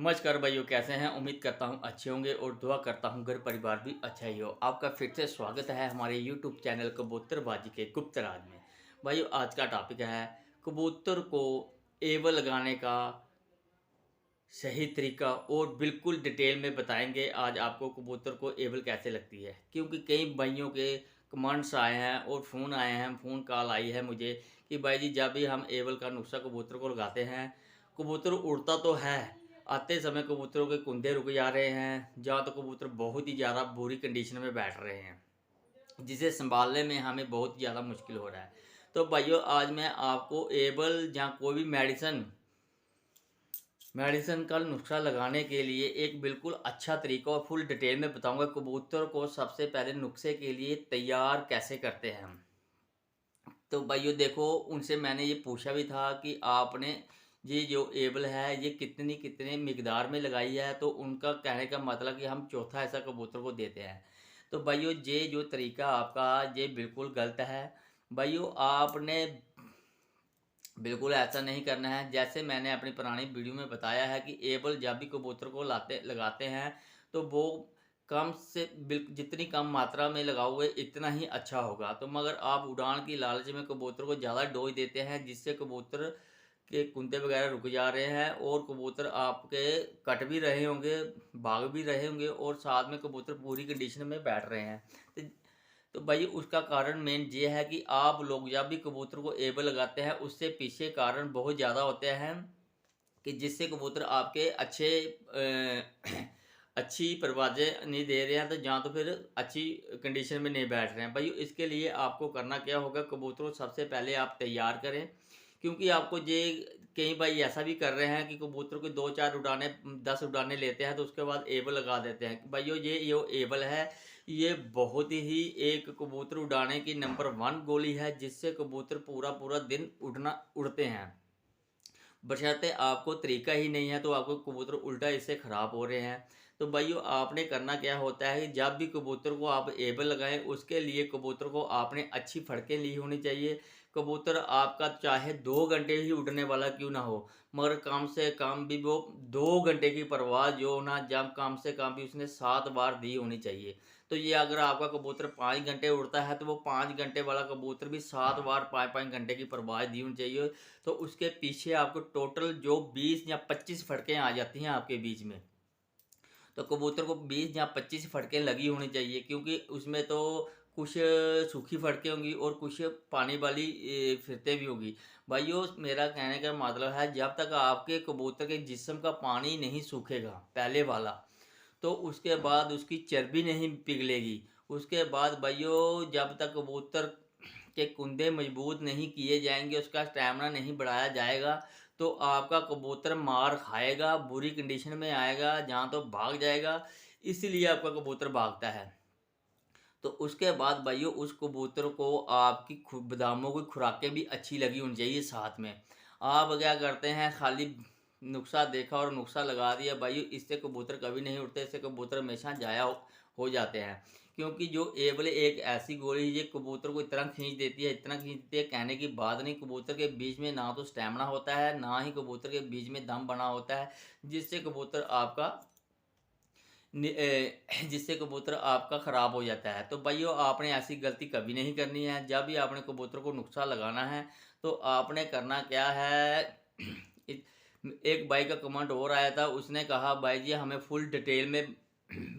नमस्कार भाइयों, कैसे हैं। उम्मीद करता हूं अच्छे होंगे और दुआ करता हूं घर परिवार भी अच्छा ही हो। आपका फिर से स्वागत है हमारे यूट्यूब चैनल कबूतरबाजी के गुप्त राज में। भाइयों, आज का टॉपिक है कबूतर को एवर लगाने का सही तरीका और बिल्कुल डिटेल में बताएंगे आज आपको कबूतर को एवर कैसे लगती है। क्योंकि कई भाइयों के कमेंट्स आए हैं और फ़ोन आए हैं, फ़ोन कॉल आई है मुझे कि भाई जी, जब भी हम एवर का नुस्खा कबूतर को लगाते हैं, कबूतर उड़ता तो है, आते समय कबूतरों के कुंदे रुक जा रहे हैं, जहाँ तो कबूतर बहुत ही ज़्यादा बुरी कंडीशन में बैठ रहे हैं, जिसे संभालने में हमें बहुत ज़्यादा मुश्किल हो रहा है। तो भाइयों, आज मैं आपको एबल या कोई भी मेडिसिन का नुस्खा लगाने के लिए एक बिल्कुल अच्छा तरीका और फुल डिटेल में बताऊंगा। कबूतर को सबसे पहले नुस्खे के लिए तैयार कैसे करते हैं हम। तो भाइयों देखो, उनसे मैंने ये पूछा भी था कि आपने ये जो एबल है ये कितनी कितने मिकदार में लगाई है। तो उनका कहने का मतलब कि हम चौथा ऐसा कबूतर को देते हैं। तो भाइयों, ये जो तरीका आपका ये बिल्कुल गलत है। भाइयों, आपने बिल्कुल ऐसा नहीं करना है। जैसे मैंने अपनी पुरानी वीडियो में बताया है कि एबल जब भी कबूतर को लगाते हैं तो वो कम से जितनी कम मात्रा में लगाओगे इतना ही अच्छा होगा। तो मगर आप उड़ान की लालच में कबूतर को ज़्यादा डोज देते हैं, जिससे कबूतर के कुंदे वगैरह रुक जा रहे हैं और कबूतर आपके कट भी रहे होंगे, भाग भी रहे होंगे और साथ में कबूतर पूरी कंडीशन में बैठ रहे हैं। तो भाई, उसका कारण मेन ये है कि आप लोग जब भी कबूतर को एबल लगाते हैं उससे पीछे कारण बहुत ज़्यादा होते हैं कि जिससे कबूतर आपके अच्छी परवाजें नहीं दे रहे हैं, तो जहाँ तो फिर अच्छी कंडीशन में नहीं बैठ रहे हैं। भाई, इसके लिए आपको करना क्या होगा, कबूतर को सबसे पहले आप तैयार करें। क्योंकि आपको ये कई भाई ऐसा भी कर रहे हैं कि कबूतर को 2-4 उड़ाने 10 उड़ाने लेते हैं तो उसके बाद एबल लगा देते हैं। भाइयों, ये एबल है, ये बहुत ही एक कबूतर उड़ाने की नंबर 1 गोली है, जिससे कबूतर पूरा पूरा दिन उड़ते हैं। बशर्ते आपको तरीका ही नहीं है तो आपको कबूतर उल्टा इससे ख़राब हो रहे हैं। तो भाइयों, आपने करना क्या होता है कि जब भी कबूतर को आप एबल लगाएं उसके लिए कबूतर को आपने अच्छी फड़कें ली होनी चाहिए। कबूतर आपका चाहे 2 घंटे ही उड़ने वाला क्यों ना हो, मगर कम से कम भी वो 2 घंटे की परवाज़ जो ना, जब कम से कम भी उसने 7 बार दी होनी चाहिए। तो ये अगर आपका कबूतर 5 घंटे उड़ता है तो वो 5 घंटे वाला कबूतर भी 7 बार 5-5 घंटे की परवाज़ दी होनी चाहिए। तो उसके पीछे आपको टोटल जो 20 या 25 फटकें आ जाती हैं आपके बीच में, तो कबूतर को 20 या 25 फटकें लगी होनी चाहिए। क्योंकि उसमें तो कुछ सूखी फटकें होंगी और कुछ पानी वाली फिरते भी होगी। भाइयों, मेरा कहने का मतलब है, जब तक आपके कबूतर के जिस्म का पानी नहीं सूखेगा पहले वाला, तो उसके बाद उसकी चर्बी नहीं पिघलेगी। उसके बाद भाइयों, जब तक कबूतर के कुंदे मजबूत नहीं किए जाएंगे, उसका स्टैमिना नहीं बढ़ाया जाएगा, तो आपका कबूतर मार खाएगा, बुरी कंडीशन में आएगा, जहाँ तो भाग जाएगा। इसीलिए आपका कबूतर भागता है। तो उसके बाद भाइयों, उस कबूतर को आपकी बादामों की खुराकें भी अच्छी लगी होनी चाहिए साथ में। आप क्या करते हैं, खाली नुस्खा देखा और नुस्खा लगा दिया। भाइयों, इससे कबूतर कभी नहीं उड़ते, इससे कबूतर हमेशा जाया हो जाते हैं। क्योंकि जो एबल एक ऐसी गोली है, ये कबूतर को इतना खींच देती है, इतना खींच देती है, कहने की बात नहीं। कबूतर के बीच में ना तो स्टेमिना होता है, ना ही कबूतर के बीच में दम बना होता है, जिससे कबूतर आपका जिससे कबूतर आपका ख़राब हो जाता है। तो भाइयों, आपने ऐसी गलती कभी नहीं करनी है। जब भी आपने कबूतर को नुस्खा लगाना है तो आपने करना क्या है, एक भाई का कमेंट और आया था, उसने कहा भाई जी हमें फुल डिटेल में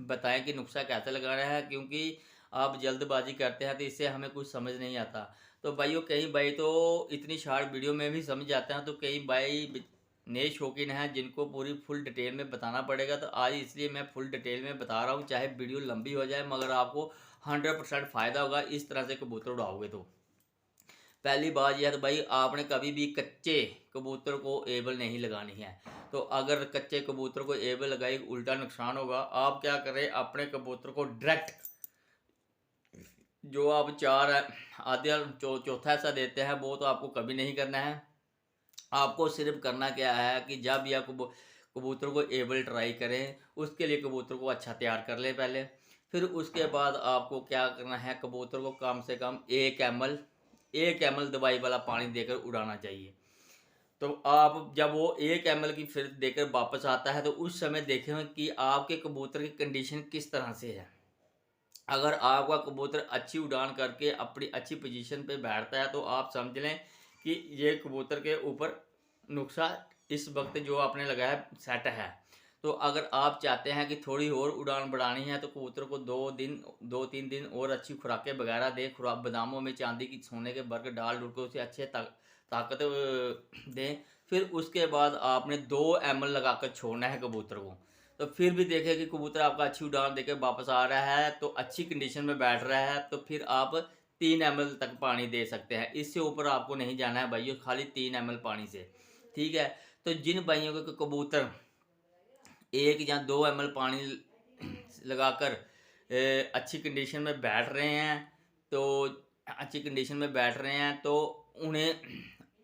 बताएं कि नुस्खा कैसे लगाना है, क्योंकि आप जल्दबाजी करते हैं तो इससे हमें कुछ समझ नहीं आता। तो भाइयों, कई भाई तो इतनी शार्ट वीडियो में भी समझ जाते हैं, तो कई भाई नए शौकीन हैं जिनको पूरी फुल डिटेल में बताना पड़ेगा। तो आज इसलिए मैं फुल डिटेल में बता रहा हूँ, चाहे वीडियो लंबी हो जाए, मगर आपको 100% फ़ायदा होगा इस तरह से कबूतर उड़ाओगे तो। पहली बात यह है, तो भाई आपने कभी भी कच्चे कबूतर को एबल नहीं लगानी है। तो अगर कच्चे कबूतर को एबल लगाई, उल्टा नुकसान होगा। आप क्या करें, अपने कबूतर को डायरेक्ट जो आप चार आधे चौथा ऐसा देते हैं, वो तो आपको कभी नहीं करना है। आपको सिर्फ करना क्या है कि जब भी आप कबूतर को एबल ट्राई करें, उसके लिए कबूतर को अच्छा तैयार कर लें पहले। फिर उसके बाद आपको क्या करना है, कबूतर को कम से कम 1 ml दवाई वाला पानी देकर उड़ाना चाहिए। तो आप जब वो 1 ml की फिर देकर वापस आता है तो उस समय देखें कि आपके कबूतर की कंडीशन किस तरह से है। अगर आपका कबूतर अच्छी उड़ान करके अपनी अच्छी पोजीशन पे बैठता है तो आप समझ लें कि ये कबूतर के ऊपर नुक्सा इस वक्त जो आपने लगाया सेट है। तो अगर आप चाहते हैं कि थोड़ी और उड़ान बढ़ानी है तो कबूतर को 2-3 दिन और अच्छी खुराकें वगैरह दें। खुराक बादामों में चांदी की सोने के बर्ग डाल डूल के उसे अच्छे ताकत दें। फिर उसके बाद आपने 2 ml लगा कर छोड़ना है कबूतर को। तो फिर भी देखें कि कबूतर आपका अच्छी उड़ान देके वापस आ रहा है तो अच्छी कंडीशन में बैठ रहा है तो फिर आप 3 ml तक पानी दे सकते हैं। इससे ऊपर आपको नहीं जाना है भाइयों, खाली 3 ml पानी से, ठीक है। तो जिन भाइयों के कबूतर 1 या 2 ml पानी लगाकर अच्छी कंडीशन में बैठ रहे हैं तो उन्हें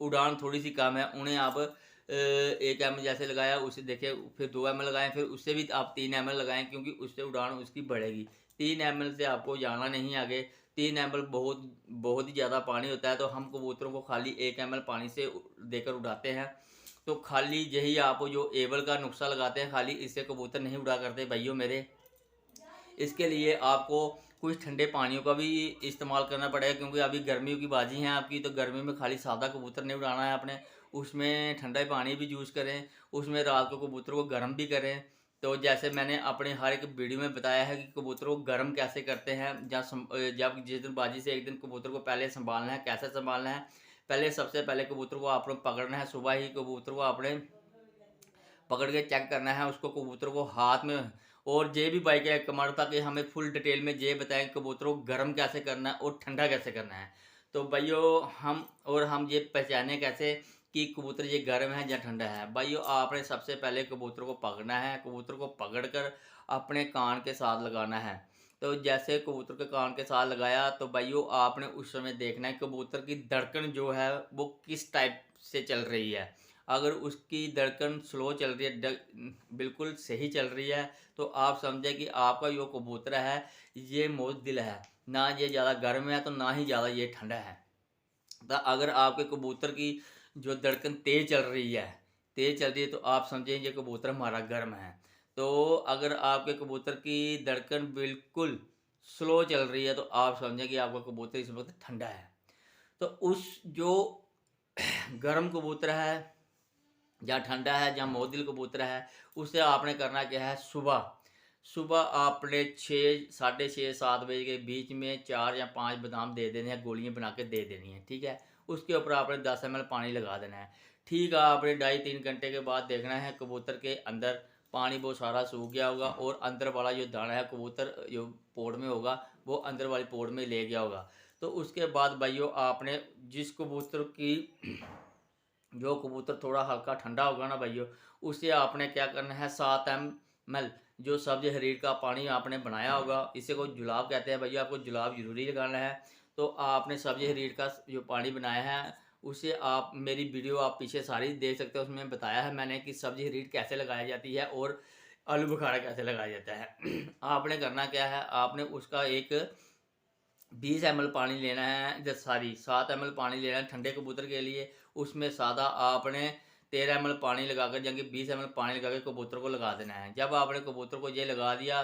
उड़ान थोड़ी सी कम है, उन्हें आप 1 ml जैसे लगाया उसे देखिए, फिर 2 ml लगाएं, फिर उससे भी आप 3 ml लगाएं क्योंकि उससे उड़ान उसकी बढ़ेगी। 3 ml से आपको जाना नहीं आगे। 3 ml बहुत बहुत ही ज़्यादा पानी होता है तो हम कबूतरों को खाली 1 ml पानी से देकर उड़ाते हैं। तो खाली यही आप जो एबल का नुस्खा लगाते हैं, खाली इससे कबूतर नहीं उड़ा करते भाइयों मेरे। इसके लिए आपको कुछ ठंडे पानियों का भी इस्तेमाल करना पड़ेगा क्योंकि अभी गर्मियों की बाजी है आपकी, तो गर्मी में खाली सादा कबूतर नहीं उड़ाना है आपने, उसमें ठंडा पानी भी यूज़ करें, उसमें रात को कबूतर को गर्म भी करें। तो जैसे मैंने अपने हर एक वीडियो में बताया है कि कबूतर को गर्म कैसे करते हैं, जब जिस दिन बाजी से एक दिन कबूतर को पहले संभालना है, कैसे संभालना है। पहले सबसे पहले कबूतर को आपने पकड़ना है, सुबह ही कबूतर को आपने पकड़ के चेक करना है उसको, कबूतर को हाथ में। और ये भी बाइक है कमांड था कि हमें फुल डिटेल में ये बताएं कबूतर को गर्म कैसे करना है और ठंडा कैसे करना है। तो भाइयों हम ये पहचाने कैसे कि कबूतर ये गर्म है या ठंडा है। भाइयों आपने सबसे पहले कबूतर को पकड़ना है, कबूतर को पकड़कर अपने कान के साथ लगाना है। तो जैसे कबूतर के कान के साथ लगाया तो भाइयों आपने उस समय देखना है कबूतर की धड़कन जो है वो किस टाइप से चल रही है। अगर उसकी धड़कन स्लो चल रही है, बिल्कुल सही चल रही है, तो आप समझें कि आपका जो कबूतर है ये मोजदिल है, ना ये ज़्यादा गर्म है तो ना ही ज़्यादा ये ठंडा है। तो अगर आपके कबूतर की जो धड़कन तेज़ चल रही है तो आप समझें ये कबूतर हमारा गर्म है। तो अगर आपके कबूतर की धड़कन बिल्कुल स्लो चल रही है तो आप समझें कि आपका कबूतर इस वक्त ठंडा है। तो उस जो गर्म कबूतर है या ठंडा है या मोदिल कबूतर है, उसे आपने करना क्या है, सुबह सुबह आपने 6, 6:30, 7 बजे के बीच में 4 या 5 बादाम दे देने हैं, गोलियां बना के दे देनी है, ठीक है। उसके ऊपर आपने 10 ml पानी लगा देना है, ठीक है। आपने 2.5-3 घंटे के बाद देखना है कबूतर के अंदर पानी बहुत सारा सूख गया होगा और अंदर वाला जो दाना है कबूतर जो पोड़ में होगा वो अंदर वाली पोड़ में ले गया होगा। तो उसके बाद भाइयों आपने जिस कबूतर की जो कबूतर थोड़ा हल्का ठंडा होगा ना भाइयों, उसे आपने क्या करना है, 7 ml जो सब्ज हरीर का पानी आपने बनाया होगा, इसे को जुलाब कहते हैं भैया, आपको जुलाब जरूरी लगाना है। तो आपने सब्ज हरीर का जो पानी बनाया है उसे आप, मेरी वीडियो आप पीछे सारी देख सकते हो, उसमें बताया है मैंने कि सब्ज हरीर कैसे लगाई जाती है और आलू बुखारा कैसे लगाया जाता है। आपने करना क्या है, आपने उसका एक 20 ml पानी लेना है, सॉरी 7 ml पानी लेना है ठंडे कबूतर के लिए। उसमें सादा आपने 13 ml पानी लगाकर जबकि 20 ml पानी लगा के कबूतर को लगा देना है। जब आपने कबूतर को ये लगा दिया,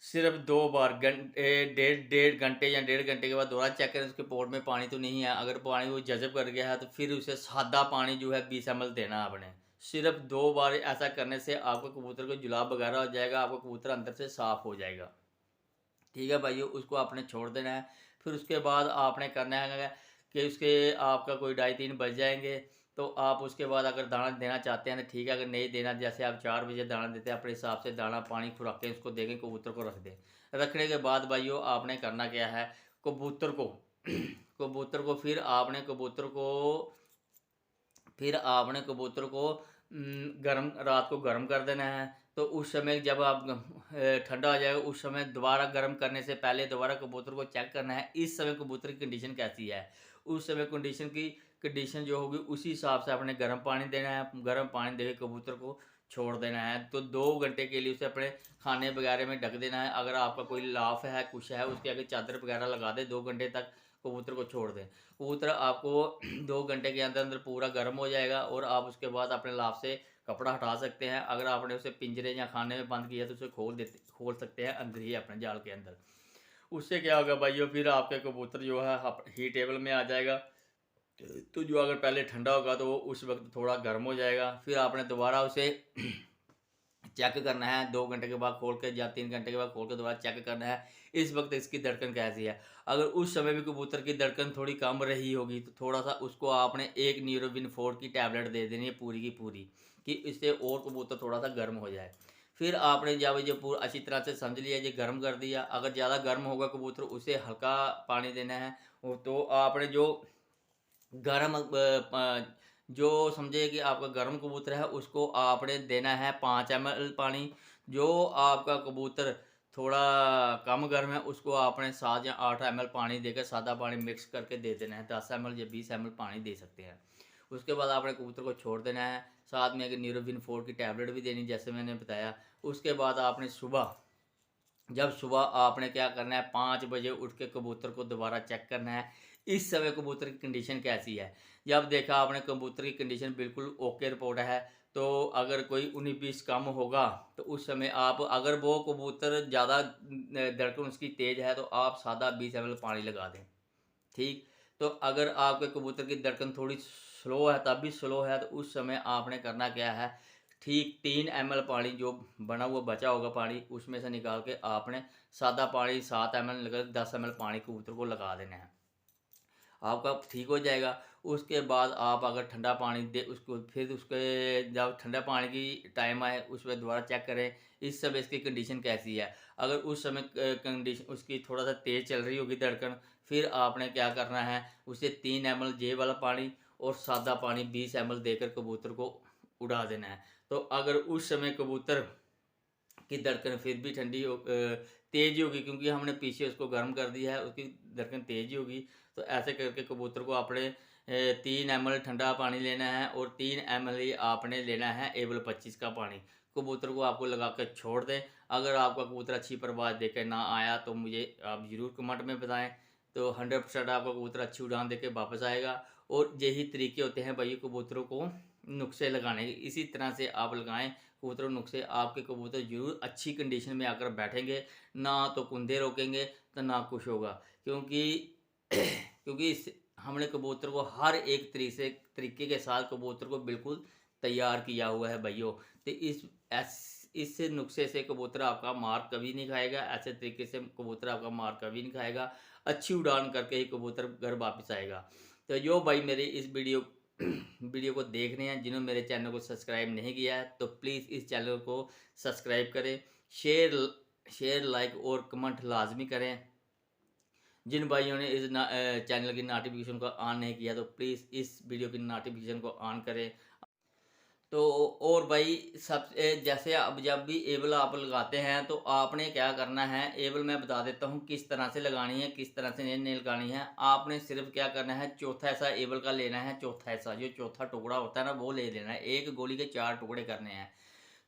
सिर्फ 2 बार डेढ़ घंटे या 1.5 घंटे के बाद दोबारा चेक करें उसके पोट में पानी तो नहीं है। अगर पानी वो जज़ब कर गया है तो फिर उसे सादा पानी जो है 20 ml देना आपने। सिर्फ 2 बार ऐसा करने से आपके कबूतर को जुलाब वगैरह हो जाएगा, आपका कबूतर अंदर से साफ़ हो जाएगा, ठीक है भाइयों। उसको आपने छोड़ देना है। फिर उसके बाद आपने करना है कि उसके आपका कोई 2:30-3 बज जाएंगे तो आप उसके बाद अगर दाना देना चाहते हैं तो ठीक है, अगर नहीं देना, जैसे आप 4 बजे दाना देते हैं अपने हिसाब से दाना पानी खुराकें उसको देंगे, कबूतर को रख दें। रखने के बाद भाइयों आपने करना क्या है, कबूतर को कबूतर को फिर आपने कबूतर को गर्म, रात को गर्म कर देना है। तो उस समय जब आप ठंडा हो जाएगा उस समय दोबारा गर्म करने से पहले दोबारा कबूतर को चेक करना है इस समय कबूतर की कंडीशन कैसी है। उस समय कंडीशन जो होगी उसी हिसाब से आपने गर्म पानी देना है। गर्म पानी देकर कबूतर को छोड़ देना है। तो 2 घंटे के लिए उसे अपने खाने वगैरह में ढक देना है। अगर आपका कोई लाफ है कुछ है उसके आगे चादर वगैरह लगा दे, 2 घंटे तक कबूतर को छोड़ दें। कबूतर आपको 2 घंटे के अंदर अंदर पूरा गर्म हो जाएगा और आप उसके बाद अपने लाभ से कपड़ा हटा सकते हैं। अगर आपने उसे पिंजरे या खाने में बंद किया तो उसे खोल सकते हैं अंदर ही अपने जाल के अंदर। उससे क्या होगा भाइयों, फिर आपके कबूतर जो है हीट टेबल में आ जाएगा। तो जो अगर पहले ठंडा होगा तो वो उस वक्त थोड़ा गर्म हो जाएगा। फिर आपने दोबारा उसे चेक करना है 2 घंटे के बाद खोल के या 3 घंटे के बाद खोल के दोबारा चेक करना है इस वक्त इसकी धड़कन कैसी है। अगर उस समय भी कबूतर की धड़कन थोड़ी कम रही होगी तो थोड़ा सा उसको आपने एक न्यूरोबिन 4 की टैबलेट दे देनी है पूरी की पूरी, कि इससे और कबूतर थोड़ा सा गर्म हो जाए। फिर आपने जब ये पूरा अच्छी तरह से समझ लिया, ये गर्म कर दिया। अगर ज़्यादा गर्म होगा कबूतर उसे हल्का पानी देना है। तो आपने जो गर्म जो समझे कि आपका गर्म कबूतर है उसको आपने देना है 5 ml पानी। जो आपका कबूतर थोड़ा कम गर्म है उसको आपने 7 या 8 ml पानी देकर सादा पानी मिक्स करके दे देना है। 10 ml या 20 ml पानी दे सकते हैं। उसके बाद आपने कबूतर को छोड़ देना है। साथ में एक न्यूरोबिन 4 की टैबलेट भी देनी जैसे मैंने बताया। उसके बाद आपने सुबह आपने क्या करना है, 5 बजे उठ के कबूतर को दोबारा चेक करना है इस समय कबूतर की कंडीशन कैसी है। जब देखा आपने कबूतर की कंडीशन बिल्कुल ओके रिपोर्ट है, तो अगर कोई 19-20 कम होगा तो उस समय आप, अगर वो कबूतर ज़्यादा धड़कन उसकी तेज़ है तो आप सादा 20 ml पानी लगा दें। ठीक। तो अगर आपके कबूतर की धड़कन थोड़ी स्लो है, तब भी स्लो है, तो उस समय आपने करना क्या है, ठीक 3 ml पानी जो बना हुआ बचा होगा पानी उसमें से निकाल के आपने सादा पानी 7 ml लगा 10 ml पानी कबूतर को लगा देना है। आपका ठीक हो जाएगा। उसके बाद आप अगर ठंडा पानी दे उसको, फिर उसके जब ठंडा पानी की टाइम आए उसमें दोबारा चेक करें इस समय इसकी कंडीशन कैसी है। अगर उस समय कंडीशन उसकी थोड़ा सा तेज़ चल रही होगी धड़कन, फिर आपने क्या करना है, उसे 3 ml जे वाला पानी और सादा पानी 20 ml देकर कबूतर को उड़ा देना है। तो अगर उस समय कबूतर की धड़कन फिर भी तेज़ ही होगी, क्योंकि हमने पीछे उसको गर्म कर दिया है, उसकी धड़कन तेज़ ही होगी। तो ऐसे करके कबूतर को आपने 3 ml ठंडा पानी लेना है और 3 ml ही आपने लेना है एवल 25 का पानी। कबूतर को आपको लगा कर छोड़ दें। अगर आपका कबूतर अच्छी परवाज़ देकर ना आया तो मुझे आप ज़रूर कमेंट में बताएं। तो 100% आपका कबूतर अच्छी उड़ान देकर वापस आएगा। और यही तरीके होते हैं भाई कबूतरों को नुस्खे लगाने के। इसी तरह से आप लगाएं कबूतरों नुस्खे, आपके कबूतर ज़रूर अच्छी कंडीशन में आकर बैठेंगे। ना तो कुंदे रोकेंगे तो ना कुछ होगा, क्योंकि क्योंकि हमने कबूतर को हर एक तरीके के साथ कबूतर को बिल्कुल तैयार किया हुआ है भाइयों। तो इस नुस्खे से कबूतर आपका मार कभी नहीं खाएगा। ऐसे तरीके से कबूतर आपका मार कभी नहीं खाएगा। अच्छी उड़ान करके ही कबूतर घर वापस आएगा। तो जो भाई मेरे इस वीडियो को देख रहे हैं, जिन्होंने मेरे चैनल को सब्सक्राइब नहीं किया है तो प्लीज़ इस चैनल को सब्सक्राइब करें। शेयर लाइक और कमेंट लाजमी करें। जिन भाइयों ने इस चैनल की नोटिफिकेशन को ऑन नहीं किया तो प्लीज़ इस वीडियो की नोटिफिकेशन को ऑन करें। तो और भाई सब जैसे अब जब भी एबल आप लगाते हैं तो आपने क्या करना है, एबल मैं बता देता हूँ किस तरह से लगानी है, किस तरह से नहीं लगानी है। आपने सिर्फ क्या करना है, चौथा ऐसा एबल का लेना है। चौथा ऐसा जो चौथा टुकड़ा होता है ना वो ले लेना है। एक गोली के 4 टुकड़े करने हैं।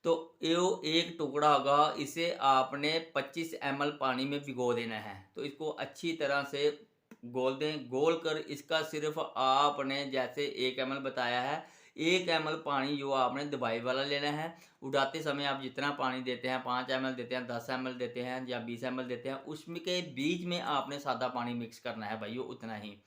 तो यो एक टुकड़ा होगा, इसे आपने 25 ml पानी में भिगो देना है। तो इसको अच्छी तरह से घोल दें। घोल कर इसका सिर्फ आपने जैसे 1 ml बताया है, 1 ml पानी जो आपने दवाई वाला लेना है। उड़ाते समय आप जितना पानी देते हैं, 5 ml देते हैं, 10 ml देते हैं या 20 ml देते हैं, उसमें के बीच में आपने सादा पानी मिक्स करना है भाइयों, उतना ही।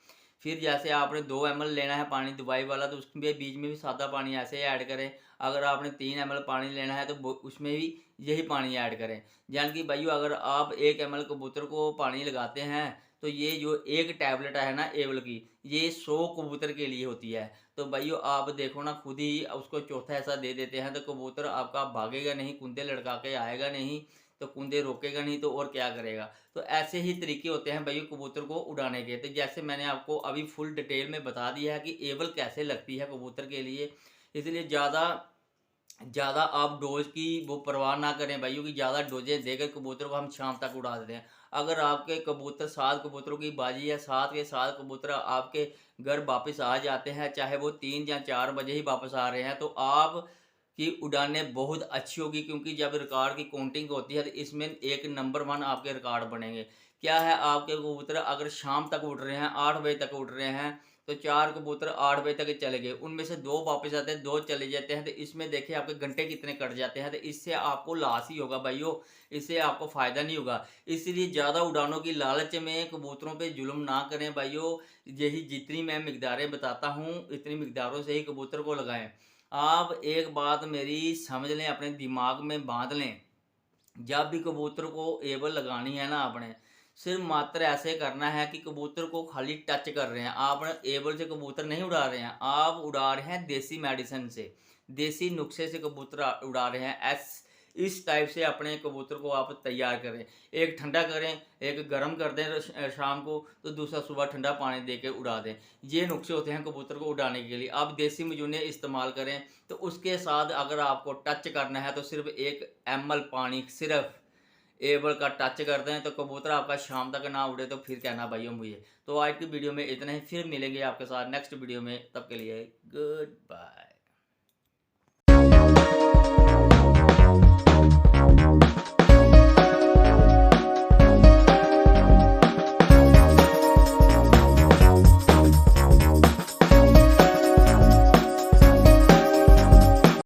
फिर जैसे आपने 2 ml लेना है पानी दवाई वाला तो उसके बीच में भी सादा पानी ऐसे ही ऐड करें। अगर आपने 3 ml पानी लेना है तो उसमें भी यही पानी ऐड करें। यानी कि भाइयों अगर आप 1 ml कबूतर को पानी लगाते हैं तो ये जो एक टैबलेट है ना एवल की, ये 100 कबूतर के लिए होती है। तो भाइयों आप देखो ना, खुद ही उसको चौथा ऐसा दे देते हैं तो कबूतर आपका भागेगा नहीं, कुंदे लटका के आएगा नहीं, तो कुंदे रोकेगा नहीं तो और क्या करेगा। तो ऐसे ही तरीके होते हैं भाइयों कबूतर को उड़ाने के। तो जैसे मैंने आपको अभी फुल डिटेल में बता दिया है कि एवल कैसे लगती है कबूतर के लिए, इसलिए ज़्यादा आप डोज की वो परवाह ना करें भाइयों की। ज़्यादा डोजें देकर कबूतर को हम शाम तक उड़ा देते हैं। अगर आपके कबूतर 7 कबूतरों की बाजी है, 7 के 7 कबूतर आपके घर वापस आ जाते हैं, चाहे वो 3 या 4 बजे ही वापस आ रहे हैं, तो आप कि उड़ानें बहुत अच्छी होगी, क्योंकि जब रिकॉर्ड की काउंटिंग होती है तो इसमें एक नंबर 1 आपके रिकॉर्ड बनेंगे। क्या है, आपके कबूतर अगर शाम तक उड़ रहे हैं, 8 बजे तक उड़ रहे हैं, तो 4 कबूतर 8 बजे तक चले गए, उनमें से 2 वापस आते हैं, 2 चले जाते हैं, तो इसमें देखिए आपके घंटे कितने कट जाते हैं, तो इससे आपको लॉस ही होगा भाइयों, इससे आपको फ़ायदा नहीं होगा। इसलिए ज़्यादा उड़ानों की लालच में कबूतरों पे जुल्म ना करें भाइयों, यही जितनी मैं मिकदारें बताता हूँ, इतनी मिकदारों से ही कबूतर को लगाएँ। आप एक बात मेरी समझ लें, अपने दिमाग में बाँध लें, जब भी कबूतर को एबल लगानी है ना आपने, सिर्फ़ मात्र ऐसे करना है कि कबूतर को खाली टच कर रहे हैं। आप एबल से कबूतर नहीं उड़ा रहे हैं, आप उड़ा रहे हैं देसी मेडिसिन से, देसी नुस्खे से कबूतर उड़ा रहे हैं। इस टाइप से अपने कबूतर को आप तैयार करें। एक ठंडा करें, एक गरम कर दें शाम को, तो दूसरा सुबह ठंडा पानी दे के उड़ा दें। ये नुस्खे होते हैं कबूतर को उड़ाने के लिए। आप देसी मजूने इस्तेमाल करें, तो उसके साथ अगर आपको टच करना है तो सिर्फ़ 1 ml पानी सिर्फ़ एबल का टच कर दें, तो कबूतर आपका शाम तक ना उड़े तो फिर कहना भाइयों मुझे। तो आज की वीडियो में इतना ही, फिर मिलेंगे आपके साथ नेक्स्ट वीडियो में, तब के लिए गुड बाय।